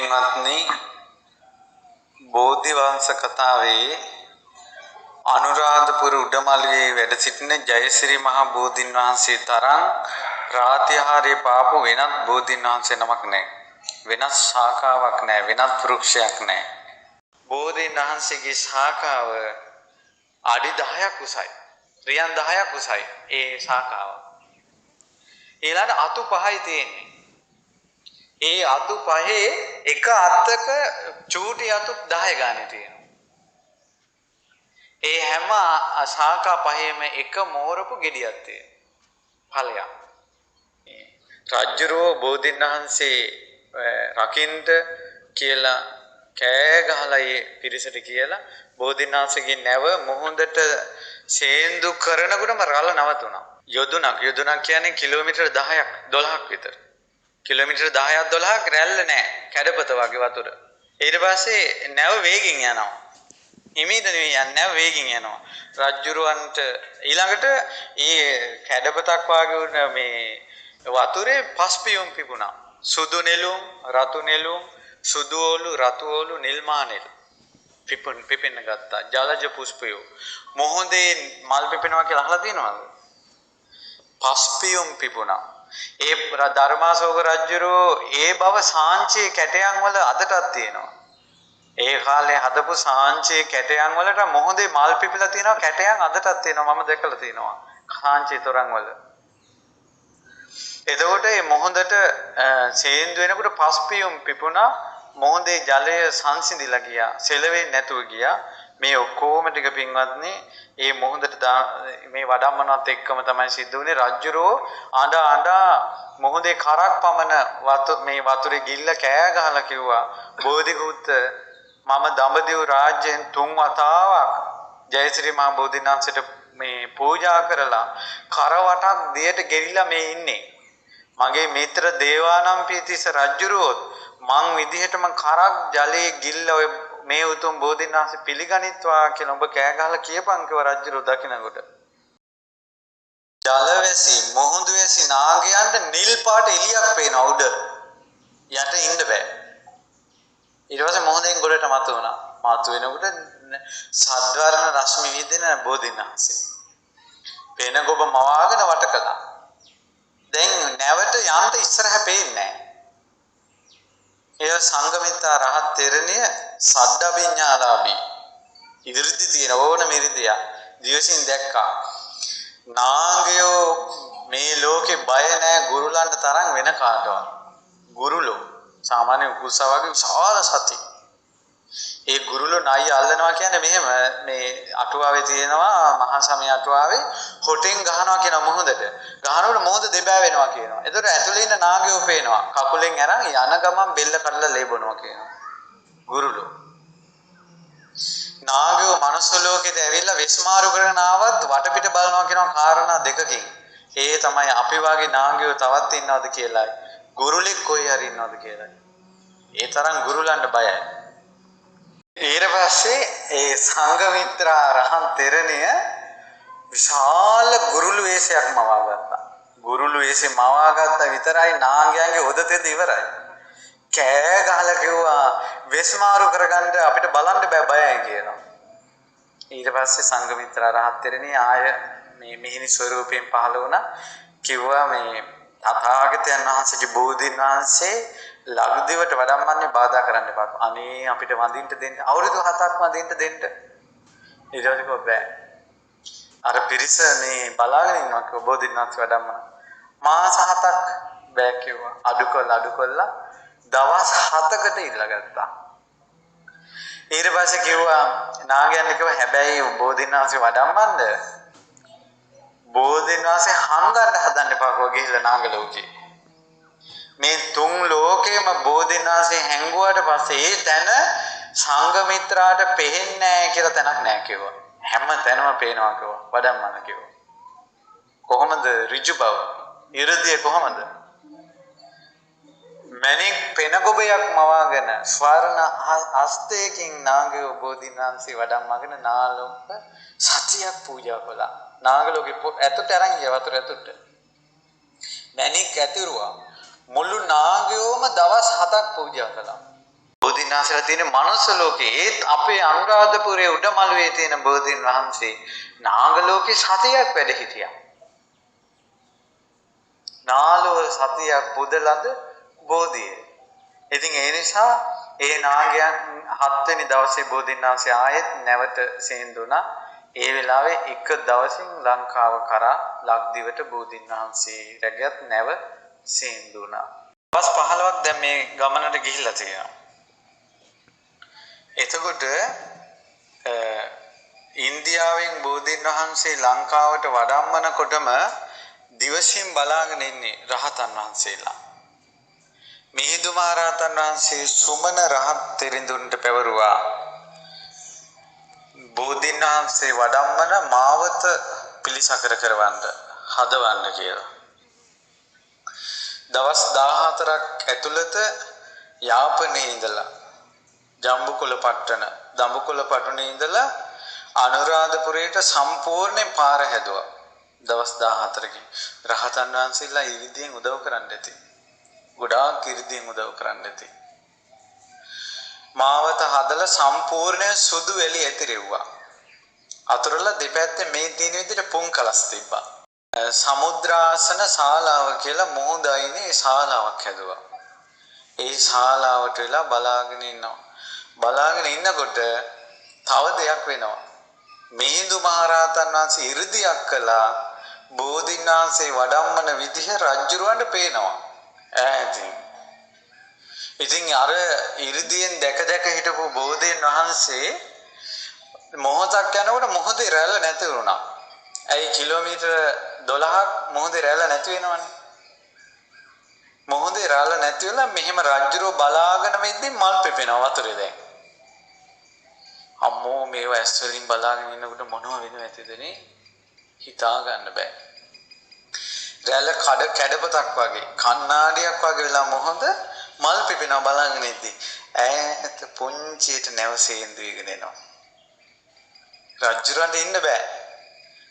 පින්වත්නි බෝධි වංශ කතාවේ අනුරාධපුර උඩමළුවේ වැඩ සිටින ජයශ්‍රී මහ බෝධින් වහන්සේ තරම් ප්‍රාතිහාර්ය පාපු වෙනත් බෝධින් වහන්සේ නමක් නැහැ. වෙනත් ශාඛාවක් නැහැ. වෙනත් වෘක්ෂයක් නැහැ. බෝධින් වහන්සේගේ ශාඛාව අඩි 10ක් උසයි. රියන් 10ක් උසයි ඒ ශාඛාව. ඊළඟ අතු 5යි තියෙන්නේ. ඒ අතු පහේ එක අතක චූටි අතු 10 ගානේ තියෙනවා. ඒ හැම ශාඛා පහේම එක මෝරපු ගෙඩියක් තියෙනවා. ඵලයක්. රජ්ජුරුව බෝධින් වහන්සේ රකින්ට කියලා කෑ ගහලා ඒ පිරිසට කියලා බෝධින් වහන්සේගේ නැව මොහොඳට සේන්දු කරනකොටම රළ නවතුණා. යොදුනක් කියන්නේ කිලෝමීටර් 10ක් 12ක් විතර. කිලෝමීටර් 10ක් 12ක් රැල්ල නැහැ. කැඩපත වගේ වතුර. ඊට පස්සේ නැව වේගින් යනවා. හිමීට නෙවෙයි යන්නේ නැව වේගින් යනවා. රජ්ජුරුවන්ට ඊළඟට ඒ කැඩපතක් වගේ උන මේ වතුරේ පස්පියුම් පිපුණා. සුදු නෙළුම්, රතු නෙළුම්, සුදු ඕලු, රතු ඕලු, නිල් මානෙල් පිපෙන්න ගත්තා. ජලජ පුෂ්පයෝ. මොහොතේ මල් පිපෙනවා කියලා අහලා තියෙනවද? පස්පියුම් පිපුණා. ඒ ධර්මාශෝක රජුරෝ ඒ බව සාංචේ කැටයන් වල අදටත් තියෙනවා. ඒ කාලේ හදපු සාංචේ කැටයන් වලට මොහොතේ මල් පිපිලා තියෙනවා. කැටයන් අදටත් තියෙනවා. මම දැකලා තියෙනවා. සාංචේ තොරන් වල. එතකොට මේ මොහොතට සේන්දු වෙනකොට පස්පියුම් පිපුණා. මොහොතේ ජලය සංසිඳිලා ගියා. සෙලවෙන්නේ නැතුව ගියා. මේ ඔක්කොම ටික පින්වත්නි මේ මොහොතට මේ වඩම්මනවත් එක්කම තමයි සිද්ධ වුනේ. රජ්ජුරෝ අඬ මොහොතේ කරක් පමණ මේ වතුරේ ගිල්ල කෑ ගහලා කිව්වා බෝධිගුත්ත මම දඹදිව රාජ්‍යයෙන් 3 වතාවක් ජයශ්‍රී මහ බෝධිනාථට මේ පූජා කරලා කරවටක් දියට ගෙරිලා මේ ඉන්නේ. මගේ මිත්‍ර දේවානම්පියතිස්ස රජ්ජුරුවොත් මං විදිහටම කරක් ජලයේ ගිල්ල ඔය මේ උතුම් බෝධිනාථ පිළිගනිත්වා කියලා ඔබ කෑ ගහලා කියපන් කිව්ව රජුරෝ දකින්නකොට. ජලවැසි මොහොඳු වැසි නාගයන්ට නිල් පාට එළියක් පේනවා උඩ. යට ඉන්න බෑ. ඊට පස්සේ මොහොතෙන් ගොඩට මතු වුණා. මතු වෙනකොට සද්වර්ණ රශ්මි විදින බෝධිනාථ. පේන ගොබ මවාගෙන වට කළා. දැන් නැවට යන්න ඉස්සරහ පේන්නේ නැහැ. ඒ සංගමිතා රහත් තෙරණිය සද්දවිඤ්ඤාලාභී ඉදිරිදි තියෙන ඕනම ඉරිදියා දිවසින් දැක්කා. නාගයෝ මේ ලෝකේ බය නැහැ ගුරුලන්ට තරම් වෙන කාටවත්. ගුරුලෝ සාමාන්‍ය කුසා වගේ විශාල සති. ඒ ගුරුලෝ නයි අල්ලනවා කියන්නේ මෙහෙම මේ අටුවාවේ තියෙනවා මහා සමය අටුවාවේ හොටෙන් ගහනවා කියන මොහොතට. ගහනකොට මොහොත දෙබෑ වෙනවා කියනවා. එතකොට ඇතුලේ ඉන්න නාගයෝ පේනවා. කකුලෙන් අරන් යන ගමන් බෙල්ල කඩලා ලේබනවා කියනවා. ගුරුලෝ. නාගයෝ මනුස්ස ලෝකෙට ඇවිල්ලා විස්මාරු කරගෙන ආවත් වටපිට බලනවා කියනවා කාරණා දෙකකින්. ඒ තමයි අපි වාගේ නාගයෝ තවත් ඉන්නවද කියලායි. ගුරුලෙක් කොයි හරි ඉන්නවද කියලායි. ඒ තරම් ගුරුලන්ට බයයි. ඊට පස්සේ ඒ සංඝමිත්‍රා රහන් තෙරණිය විශාල ගුරුළු වේශයක් මවාගත්තා. ගුරුළු වේශේ මවාගත්තා විතරයි නාගයන්ගේ හොදතෙද ඉවරයි. කෑ ගහලා කිව්වා වෙස්මාරු කරගන්න අපිට බලන්න බෑ බයයි කියනවා. ඊට පස්සේ සංඝමිත්‍රා රහත් තෙරණිය ආය මේ මිහිණි ස්වරූපයෙන් පහළ වුණා. කිව්වා මේ තථාගතයන් වහන්සේගේ බෝධින් වහන්සේ ලග්දිවට වඩම්මන්නේ බාධා කරන්න එපා. අනේ අපිට වඳින්න දෙන්න. අවුරුදු 7ක් වඳින්න දෙන්න. ඊට පස්සේ බෑ. අර පිරිස මේ බලාගෙන ඉන්නවා කිව්ව බෝධින් වහන්සේ වඩම්මන. මාස 7ක් බෑ කිව්වා. අඩු කළා දවස් 7කට ඉල්ලා ගත්තා. ඊට පස්සේ කිව්වා නාගයන් කිව්වා හැබැයි බෝධින් වහන්සේ වඩම්මන්න බෝධින් වහන්සේ හංගන්න හදන්න එපා කිව්වා ගිහිල්ලා නාග ලෝකේ. මේ 3 ලෝකේම බෝධින් වහන්සේ හැංගුවාට පස්සේ ඒ තැන සංඝමිත්‍රාට පෙහෙන්නේ නැහැ කියලා තැනක් නැහැ කිව්වා. හැම තැනම පේනවා කිව්වා. වඩම්මන කිව්වා. කොහොමද ඍජු බව? ඉරදිය කොහොමද? මණික් පෙන ගොබයක් මවාගෙන ස්වර්ණ හස්තයකින් නාගයෝ බෝධින් වහන්සේ වඩම්මගෙන නාලොම්ප සතියක් පූජා කළා. නාග ලෝකේ ඇතුට අරන් ගියා වතුර ඇතුට. මණික් ඇතිරුවා. මුළු නාගයෝම දවස් 7ක් පූජා කළා. බෝධීන් වහන්සේලා තියෙන මනුස්ස ලෝකේ ඒත් අපේ අනුරාධපුරයේ උඩමළුවේ තියෙන බෝධීන් වහන්සේ නාග ලෝකේ සතියක් වැඩ හිටියා. නාලෝ සතියක් පුදලද බෝධිය. ඉතින් ඒ නිසා ඒ නාගයන් 7 වෙනි දවසේ බෝධීන් වහන්සේ ආයෙත් නැවත සේන්දුණා. ඒ වෙලාවේ එක දවසින් ලංකාව කරා ලක්දිවට බෝධීන් වහන්සේ රැගත් නැව සේන්දුණා. දවස් 15ක් දැන් මේ ගමනට ගිහිල්ලා තියෙනවා. එතකොට ඉන්දියාවෙන් බෝධීන් වහන්සේ ලංකාවට වඩම්මනකොටම දිවසින් බලාගෙන ඉන්නේ රහතන් වහන්සේලා. මිහිඳු මහරහතන් වහන්සේ සුමන රහත් තෙරිඳුන්ට පැවරුවා බෝධීන් වහන්සේ වඩම්මන මාවත පිළිසකර කරවන්න හදවන්න කියලා. දවස් 14ක් ඇතුළත යාපනයේ ඉඳලා ජම්බුකොළ පට්ටන දඹකොළ පටුනේ ඉඳලා අනුරාධපුරයට සම්පූර්ණ පාර හැදුවා. දවස් 14කින් රහතන් වහන්සේලා ඉරිදීන් උදව් කරන්න ඇති. ගොඩාක් ඉරිදීන් උදව් කරන්න ඇති. මාවත හදලා සම්පූර්ණ සුදු එළි ඇතිරෙව්වා. අතුරුල දෙපැත්තේ මේ තියෙන විදිහට පුන්කලස් තිබ්බා. සමුද්‍රාසන ශාලාව කියලා මොහොතයිනේ ශාලාවක් හැදුවා. ඒ ශාලාවට වෙලා බලාගෙන ඉන්නවා. බලාගෙන ඉන්නකොට තව දෙයක් වෙනවා. මිහිඳු මහරහතන් වහන්සේ ඉරිදියක් කළා බෝධීන් වහන්සේ වඩම්මන විදිහ රජුරවන්ට පේනවා ඈතින්. ඉතින් අර ඉරිදියෙන් දැක දැක හිටපු බෝධීන් වහන්සේ මොහොතක් යනකොට මොහොතේ රැළ නැති වුණා. ඇයි කිලෝමීටර 12ක් මොහොතේ රැළ නැති වෙනවනේ. මොහොතේ රැළ නැති වෙලා මෙහෙම රජුරෝ බලාගෙන ඉඳින් මල් පෙපෙනවා වතුරේ දැන්. අම්මෝ මේව ඇස් වලින් බලාගෙන ඉන්නකොට මොනව වෙනව ඇතිදනේ හිතා ගන්න බෑ. රැළ කැඩපතක් වගේ කණ්ණාඩියක් වගේ වෙලා මොහොත මල් පිපෙනවා බලාගෙන ඉද්දි ඈත පුංචියට නැවසෙන් දීගෙන එනවා. රජුරන්ට ඉන්න බෑ.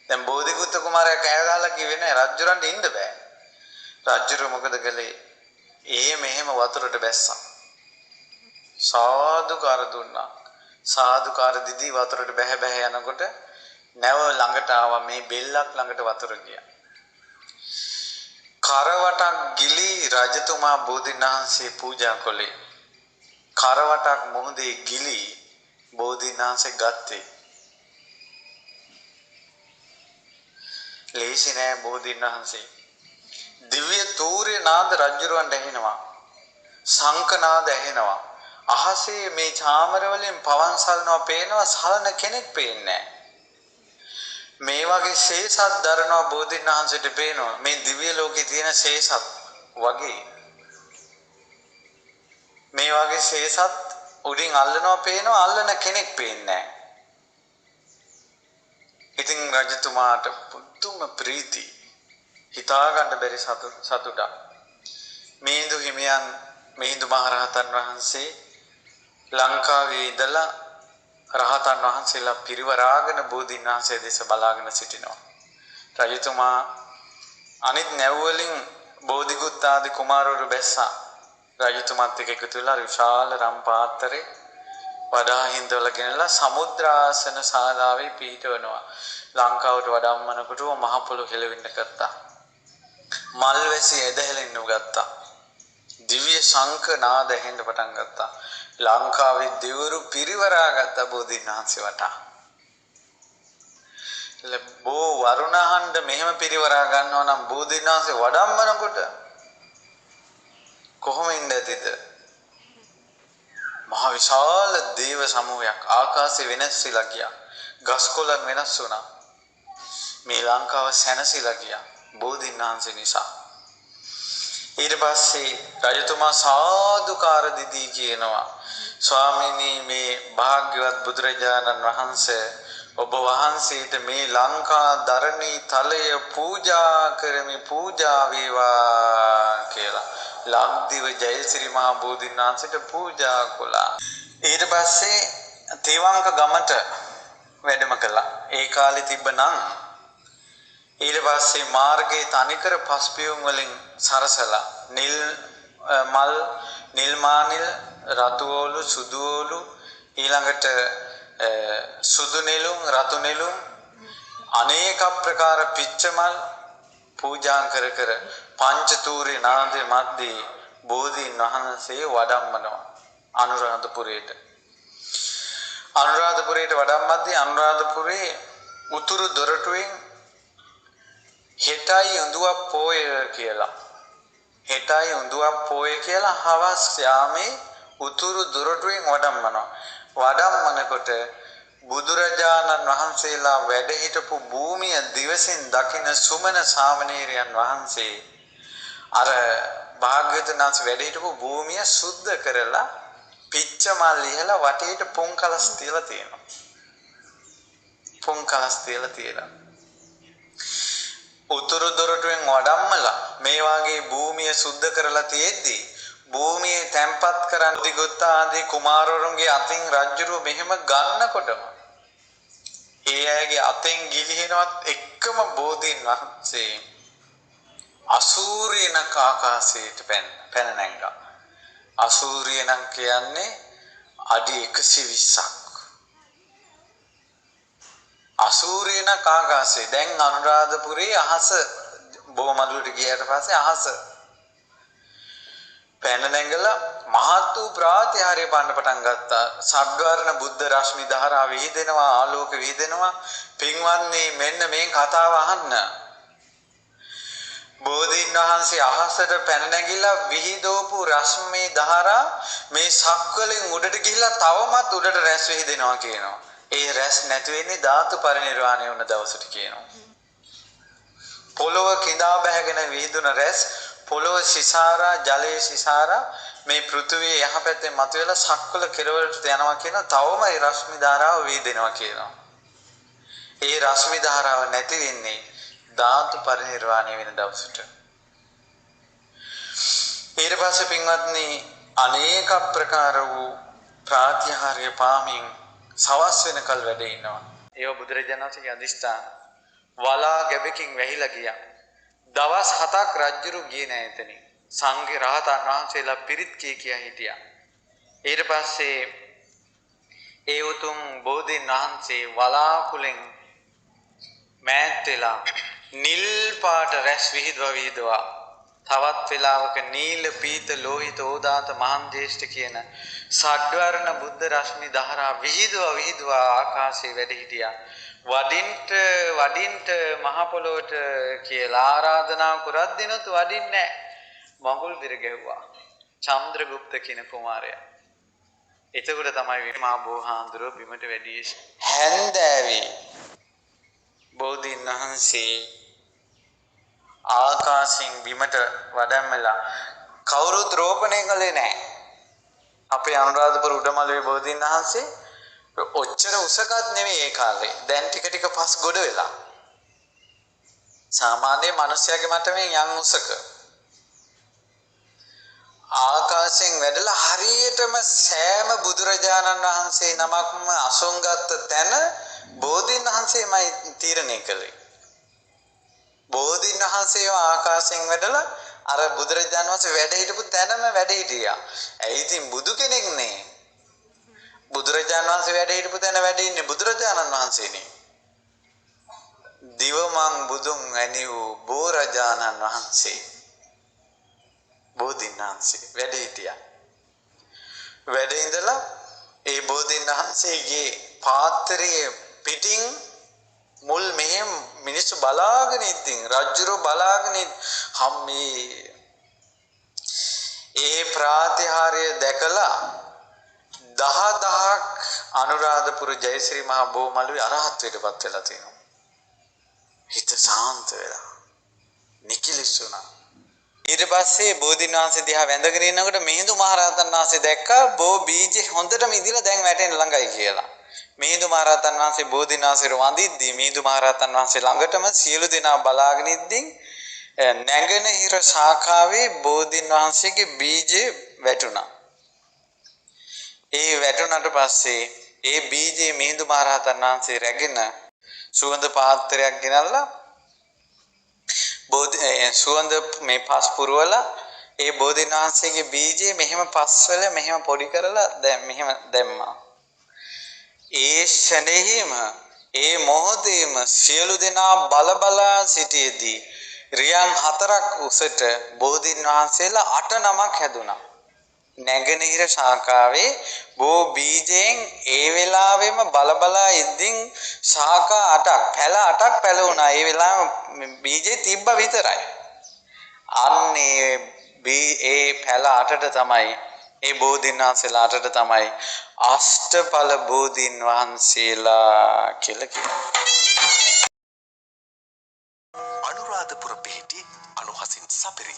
දැන් බෝධිගුත්ත කුමාරයා කෑ ගහලා කිව්වේ නෑ රජුරන්ට ඉන්න බෑ. රජුර මොකද කළේ? මෙහෙම වතුරට බැස්සා. සාදුකාර දුන්නා. සාදුකාර දිදී වතුරට බැහැ බැහැ යනකොට නැව ළඟට ආවා. මේ බෙල්ලක් ළඟට වතුර ගියා. කරවටක් ගිලි රජතුමා බෝධීන් වහන්සේ පූජා කළේ. කරවටක් මොහොතේ ගිලි බෝධීන් වහන්සේ ගත්තේ. ලේසි නෑ බෝධීන් වහන්සේ. දිව්‍ය තූර්ය නාද රජුරවන්ට ඇහෙනවා. සංක නාද ඇහෙනවා. අහසේ මේ චාමර වලින් පවන් සලනවා පේනවා සලන කෙනෙක් පේන්නේ නැහැ. මේ වගේ ශේසත් දරනවා බෝධීන් වහන්සේට පේනවා. මේ දිව්‍ය ලෝකේ තියෙන ශේසත් වගේ. මේ වගේ ශේසත් උඩින් අල්ලනවා පේනවා අල්ලන කෙනෙක් පේන්නේ නැහැ. ඉතින් රජතුමාට පුදුම ප්‍රීති හිතා ගන්න බැරි සතුටක්. මිහිඳු හිමියන් මිහිඳු මහරහතන් වහන්සේ ලංකාවේ ඉඳලා රහතන් වහන්සේලා පිරිවරාගෙන බෝධීන් වහන්සේ දෙස බලාගෙන සිටිනවා. රජතුමා අනිත් නැව් වලින් බෝධිගුත්ත ආදී කුමාරවරු බැස්සා. රජතුමාත් එක්ක එකතු වෙලා විශාල රම් පාත්‍රේ වඩා හිඳවල ගෙනලා සමුද්‍රාසන ශාලාවේ පිහිටවනවා. ලංකාවට වඩම්මනකොට මහ පොළොව හෙලවෙන්න ගත්තා. මල් වැසි ඇදහෙලෙන්න ගත්තා. දිව්‍ය ශංඛ නාද ඇහෙන්න පටන් ගත්තා. ලංකාවේ දෙවරු පිරිවරා ගත්ත බෝධීන් වහන්සේ වටා. බෝ වරුණහන්ඩ මෙහෙම පිරිවරා ගන්නවා නම් බෝධීන් වහන්සේ වඩම්මනකොට කොහොම ඉන්න ඇතිද? මහ විශාල දේව සමූහයක් ආකාශය වෙනස් වෙලා ගියා. ගස් කොළන් වෙනස් වුණා. මේ ලංකාව සැනසීලා ගියා බෝධීන් වහන්සේ නිසා. ඊට පස්සේ රජතුමා සාදුකාර දිදී කියනවා ස්වාමීනි මේ භාග්‍යවත් බුදුරජාණන් වහන්සේ ඔබ වහන්සේට මේ ලංකා ධරණී තලය පූජා කරමි පූජා වේවා කියලා ලක්දිව ජයසිරි මහ බෝධීන් වහන්සේට පූජා කළා. ඊට පස්සේ තේවංක ගමට වැඩම කළා. ඒ කාලේ තිබ්බනම් ඊට පස්සේ මාර්ගයේ තනිකර පස්පියුම් වලින් සරසලා නිල් මල් නිල් මානිල් රතු ඕලු සුදු ඕලු ඊළඟට සුදු නෙළුම් රතු නෙළුම් අනේක ප්‍රකාර පිච්චමල් පූජා කර කර පංචතූරේ නාදේ මැද්දේ බෝධීන් වහන්සේ වඩම්මනවා අනුරාධපුරයට. අනුරාධපුරයට වඩම්මද්දී අනුරාධපුරේ උතුරු දොරටුවෙන් හෙටයි උඳුවක් පෝය කියලා. හෙටයි උඳුවක් පෝය කියලා හවස් යාමේ උතුරු දොරටුවෙන් වඩම්මනවා. වඩම්මනකොට බුදුරජාණන් වහන්සේලා වැඩ හිටපු භූමිය දිවසින් දකින සුමන සාමණේරයන් වහන්සේ අර භාග්‍යවතුන් වහන්සේ වැඩ හිටපු භූමිය සුද්ධ කරලා පිච්චමල් ඉහලා වටේට පොන් කලස් තියලා තියෙනවා. පොන් කලස් තියලා තියෙනවා. උතුරු දොරටුවෙන් වඩම්මලා මේ වාගේ භූමිය සුද්ධ කරලා තියෙද්දි භූමියේ තැම්පත් කරන් දිගොත්ත ආදී කුමාරවරුන්ගේ අතින් රජුරු මෙහෙම ගන්නකොටම ඒ අයගේ අතෙන් ගිලිහෙනවත් එක්කම බෝධීන් වහන්සේ අසූරියනක ආකාශයට පැන නැංගා. අසූරියනම් කියන්නේ අඩි 120ක්. අසූරියනක ආකාශයේ දැන් අනුරාධපුරේ අහස බොමඩුවට ගියාට පස්සේ අහස පැන නැංගලා මහත් වූ ප්‍රාතිහාර්ය පාන්න පටන් ගත්තා. සග්වර්ණ බුද්ධ රශ්මි ධාරා විහිදෙනවා ආලෝක විහිදෙනවා. පින්වත්නි මෙන්න මේ කතාව අහන්න. බෝධීන් වහන්සේ අහසට පැන නැගිලා විහිදවපු රශ්මි ධාරා මේ සක්වලින් උඩට ගිහිලා තවමත් උඩට රැස් විහිදෙනවා කියනවා. ඒ රැස් නැති වෙන්නේ ධාතු පරිනිර්වාණය වුණ දවසට කියනවා. පොළොව කිඳා බැහැගෙන විහිදුන රැස් පොළොව සිසාරා ජලයේ සිසාරා මේ පෘථුවිය යහපැත්තෙන් මතුවලා සක්වල කෙරවලට යනවා කියන තවම ඒ රශ්මි ධාරාව වේදෙනවා කියනවා. ඒ රශ්මි ධාරාව නැති වෙන්නේ ධාතු පරිනිර්වාණය වෙන දවසට. ඊට පස්සේ පින්වත්නි අනේක ප්‍රකාර වූ ප්‍රාතිහාර්ය පාමින් සවස් වෙනකල් වැඩ ඉන්නවා. ඒව බුදුරජාණන් වහන්සේගේ අදිෂ්ඨාන වලා ගැබකින් වැහිලා ගියා. දවස් 7ක් රජුරු ගියේ නැහැ එතනින්. සංඝ රහතන් වහන්සේලා පිරිත් කියා හිටියා. ඊට පස්සේ ඒ උතුම් බෝධීන් වහන්සේ වලාකුලෙන් මෑත් වෙලා නිල් පාට රැස් විහිදුවා. තවත් වෙලාවක නීල පීත ලෝහිත ඕදාත මහන් ජේෂ්ඨ කියන සඩ්වර්ණ බුද්ධ රශ්මි දහරා විහිදුවා ආකාශයේ වැඩ හිටියා. වඩින්ට මහ පොළොවට කියලා ආරාධනා කරද්දිනොත් වඩින්නේ නැහැ. මඟුල් දිර ගැහුවා. චන්ද්‍රගුප්ත කියන කුමාරයා. එතකොට තමයි මහා බෝහාඳුර බිමට වැඩි හැන්දෑවේ බෝධීන් වහන්සේ ආකාශයෙන් බිමට වඩම්මලා කවුරුත් රෝපණය කළේ නැහැ. අපේ අනුරාධපුර උඩමළුවේ බෝධීන් වහන්සේ ඔච්චර උසකත් නෙවෙයි ඒ කාලේ. දැන් ටික ටික පස් ගොඩ වෙලා. සාමාන්‍ය මිනිස්යාගේ මට්ටමින් යම් උසක. ආකාශයෙන් වැඩලා හරියටම සෑම බුදුරජාණන් වහන්සේ නමක්ම අසුන්ගත් තැන බෝධීන් වහන්සේමයි තීරණය කළේ. බෝධීන් වහන්සේ ආකාශයෙන් වැඩලා අර බුදුරජාණන් වහන්සේ වැඩ හිටපු තැනම වැඩ හිටියා. ඇයි ඉතින් බුදු කෙනෙක් නේ. බුදුරජාණන් වහන්සේ වැඩ හිටපු තැන වැඩ ඉන්නේ බුදුරජාණන් වහන්සේනේ. දිවමං බුදුන් ඇනි වූ බෝරජාණන් වහන්සේ බෝධීන් වහන්සේ වැඩ හිටියා. වැඩ ඉඳලා ඒ බෝධීන් වහන්සේගේ පාත්‍රයේ පිටින් මුල් මෙහෙම මිනිස්සු බලාගෙන ඉතින් රජුරෝ බලාගෙන හම්මේ ඒ ප්‍රාතිහාර්ය දැකලා 10000ක් අනුරාධපුර ජයශ්‍රී මහ බෝමළුවේ අරහත්ත්වයටපත් වෙලා තියෙනවා. හිත සාන්ත වෙලා නිකිලිසුණා. ඊට පස්සේ බෝධීන් වහන්සේ දිහා වැඳගෙන ඉන්නකොට මිහිඳු මහරහතන් වහන්සේ දැක්කා බෝ බීජේ හොඳටම ඉදිලා දැන් වැටෙන්න ළඟයි කියලා. මිහිඳු මහරහතන් වහන්සේ බෝධීන් වහන්සේට වඳිද්දී මිහිඳු මහරහතන් වහන්සේ ළඟටම සියලු දෙනා බලාගෙන ඉද්දී නැගෙනහිර ශාඛාවේ බෝධීන් වහන්සේගේ බීජේ වැටුණා. ඒ වැටුණාට පස්සේ ඒ බීජේ මිහිඳු මහරහතන් වහන්සේ රැගෙන සුවඳ පාත්‍රයක් ගෙනල්ලා සුවඳ මේ පස් පුරවලා ඒ බෝධීන් වහන්සේගේ බීජය මෙහෙම පස්වල මෙහෙම පොඩි කරලා දැන් මෙහෙම දැම්මා. ඒ ෂණෙහිම ඒ මොහොතේම සියලු දෙනා බලබලා සිටියේදී රියන් 4ක් උසට බෝධීන් වහන්සේලා 8 නමක් හැදුනා. නැගෙනහිර ශාඛාවේ බෝ බීජයෙන් ඒ වෙලාවෙම බලබලා ඉද්දින් ශාඛා 8ක් පැල 8ක් පැලුණා. ඒ වෙලාවෙම බීජේ තිබ්බ විතරයි. අන්නේ ඒ පැල 8ට තමයි ඒ බෝධීන් වහන්සේලා 8ට තමයි අෂ්ටඵල බෝධීන් වහන්සේලා කියලා කියන්නේ. අනුරාධපුර පිහිටි අනුහසින් සපිරි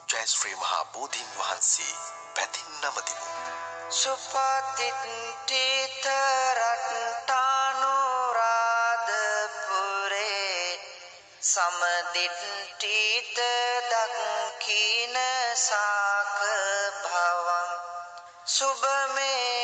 ජයශ්‍රී මහා බෝධීන් වහන්සේ පැතින් නමදිමු. සුපතිට්ඨිත රට්ටානුරාධපුරේ සමදිට්ඨිත දක්ඛින සාක භවං සුභමේ